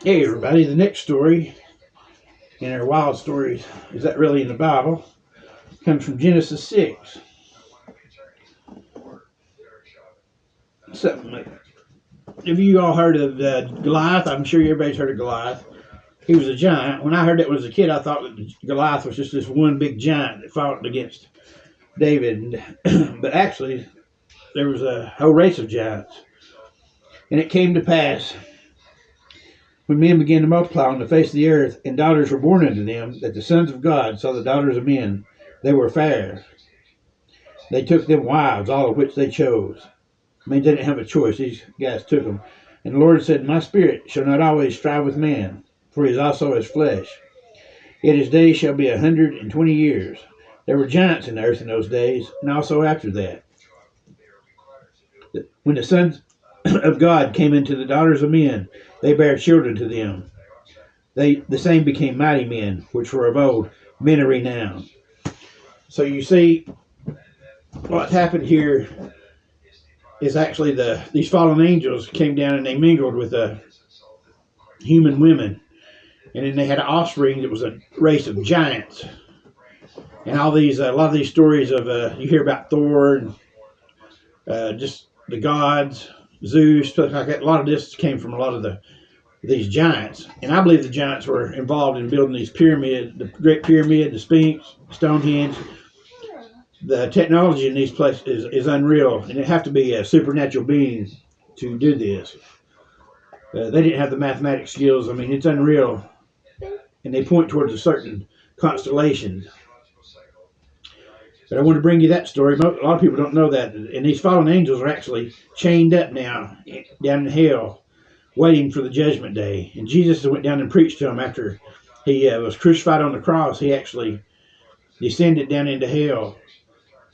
Hey everybody, the next story in our wild stories, is that really in the Bible, comes from Genesis 6. Something like, have you all heard of Goliath? I'm sure everybody's heard of Goliath. He was a giant. When I heard it when I was a kid, I thought that Goliath was just this one big giant that fought against David. But actually, there was a whole race of giants. And it came to pass, when men began to multiply on the face of the earth, and daughters were born unto them, that the sons of God saw the daughters of men, they were fair. They took them wives, all of which they chose. I mean, they didn't have a choice. These guys took them. And the Lord said, My spirit shall not always strive with man, for he is also his flesh. Yet his days shall be 120 years. There were giants in the earth in those days, and also after that. When the sons of God came into the daughters of men, they bare children to them. The same became mighty men, which were of old, men of renown. So you see, what happened here is actually these fallen angels came down and they mingled with human women, and then they had an offspring that was a race of giants. And all these, a lot of these stories of you hear about Thor and just the gods, Zeus, stuff like that. A lot of this came from a lot of these giants, and I believe the giants were involved in building these pyramids, the Great Pyramid, the Sphinx, Stonehenge. The technology in these places is unreal, and it have to be a supernatural being to do this. They didn't have the mathematic skills. I mean, it's unreal, and they point towards a certain constellation. But I want to bring you that story. A lot of people don't know that, and these fallen angels are actually chained up now down in hell, waiting for the judgment day. And Jesus went down and preached to them after he was crucified on the cross. He actually descended down into hell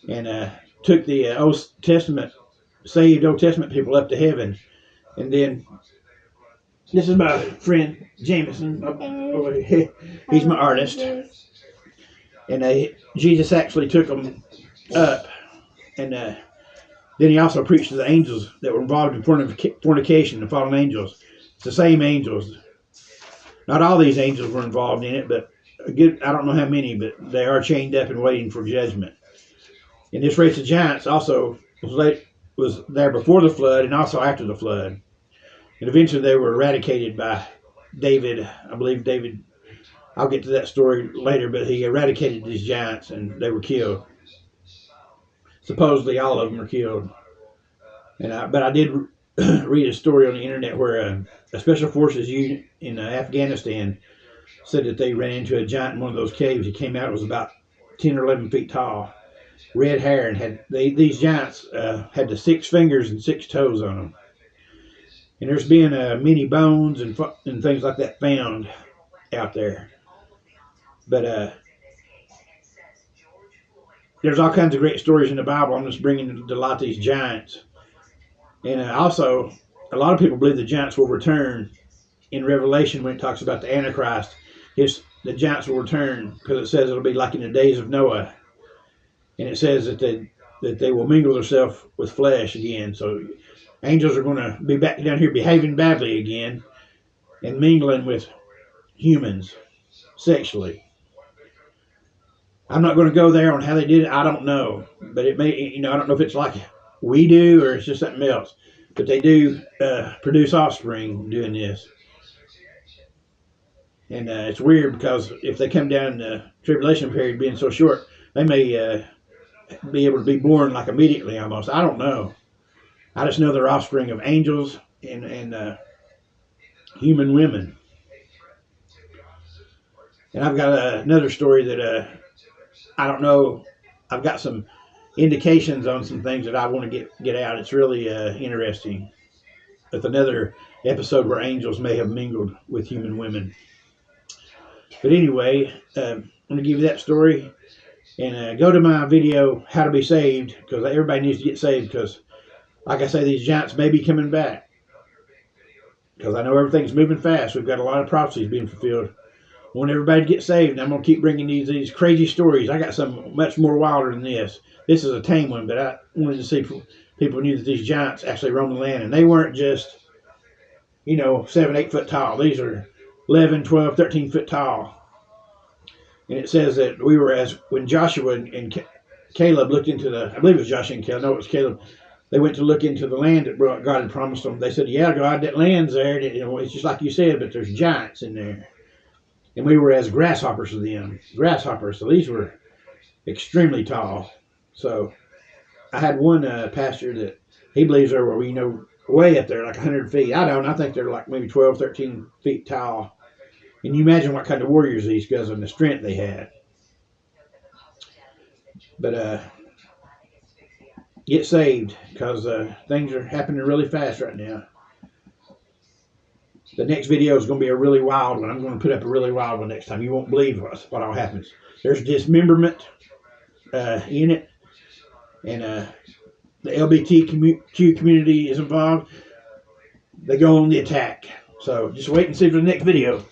and took the saved Old Testament people up to heaven. And then, this is my friend Jameson over here. He's my artist. And Jesus actually took them up. And then he also preached to the angels that were involved in fornication, the fallen angels. It's the same angels. Not all these angels were involved in it, but I don't know how many, but they are chained up and waiting for judgment. And this race of giants also was there before the flood and also after the flood. And eventually they were eradicated by David. I believe David, I'll get to that story later, but he eradicated these giants and they were killed. Supposedly all of them were killed. But I did read a story on the internet where a special forces unit in Afghanistan said that they ran into a giant in one of those caves. He came out, it was about 10 or 11 feet tall. Red hair, and these giants had the 6 fingers and 6 toes on them. And there's been many bones and things like that found out there. But there's all kinds of great stories in the Bible. I'm just bringing to light these giants. And also, a lot of people believe the giants will return in Revelation when it talks about the Antichrist. The giants will return because it says it'll be like in the days of Noah. And it says that they will mingle themselves with flesh again. So angels are going to be back down here behaving badly again and mingling with humans sexually. I'm not going to go there on how they did it. I don't know. But it may, I don't know if it's like we do or it's just something else. But they do produce offspring doing this. And it's weird because if they come down in the tribulation period being so short, they may be able to be born like immediately almost. I don't know. I just know they're offspring of angels and human women. And I've got another story that I don't know. I've got some indications on some things that I want to get out. It's really interesting. With another episode where angels may have mingled with human women. But anyway, I'm going to give you that story. And go to my video, How to Be Saved, because everybody needs to get saved because, like I say, these giants may be coming back. Because I know everything's moving fast. We've got a lot of prophecies being fulfilled. I want everybody to get saved, and I'm going to keep bringing these crazy stories. I got some much more wilder than this. This is a tame one, but I wanted to see people knew that these giants actually roamed the land. And they weren't just, 7, 8 foot tall. These are 11, 12, 13 foot tall. And it says that when Joshua and Caleb looked into I believe it was Joshua and Caleb, no, it was Caleb. They went to look into the land that God had promised them. They said, yeah, God, that land's there. It's just like you said, but there's giants in there. And we were as grasshoppers to them. Grasshoppers. So these were extremely tall. So I had one pastor that he believes they were, way up there, like 100 feet. I don't. I think they're like maybe 12, 13 feet tall. And you imagine what kind of warriors these guys and the strength they had. But get saved, because things are happening really fast right now. The next video is going to be a really wild one. I'm going to put up a really wild one next time. You won't believe what all happens. There's dismemberment in it. And the LGBTQ community is involved. They go on the attack. So just wait and see for the next video.